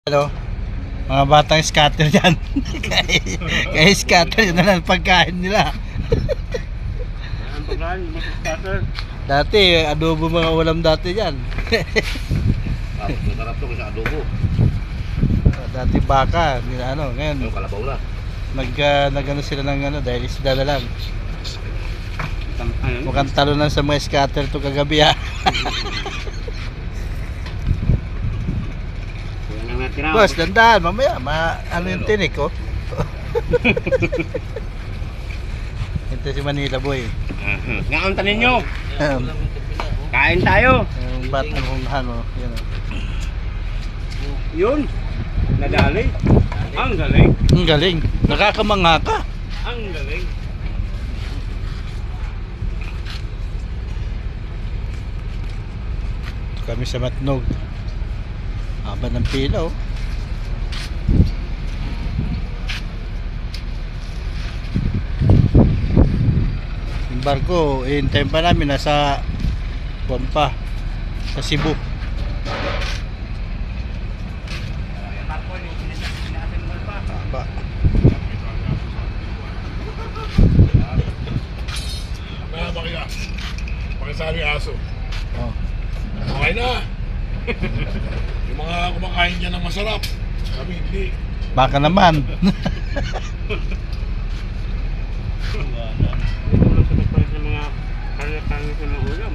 Hello, mga batang scatter dyan. Kaya scatter yun na lang pagkain nila. Ang pagkain, mga scatter. Dati, adobo mga ulam dati dyan. Masarap to kasi adobo. Dati baka, ngayon Yung kalabaw na. nagano sila ng dahil isda na lang. Mukhang talo na sa mga scatter to kagabi ha. Boss, dandahan, mamaya, yung tinik oh. Ito si Manila boy. Ngaon tanin nyo. Kain tayo. Yung batang hunghan oh. Yan oh. Yun. Nadali. Ang galing. Ang galing. Nakakamangha ka. Ang galing. Ito kami sa Matnog. Haba ng pila oh. Yung barko, hintayin pa namin nasa Pampa, sa Cebu. Haba. Kaya bakit pakisabi aso. Oh. Okay na. Yung mga kumakain dyan ng masarap. Kami hindi. Baka naman. Ito lang sa mga kanya-kanya sa mga ulam.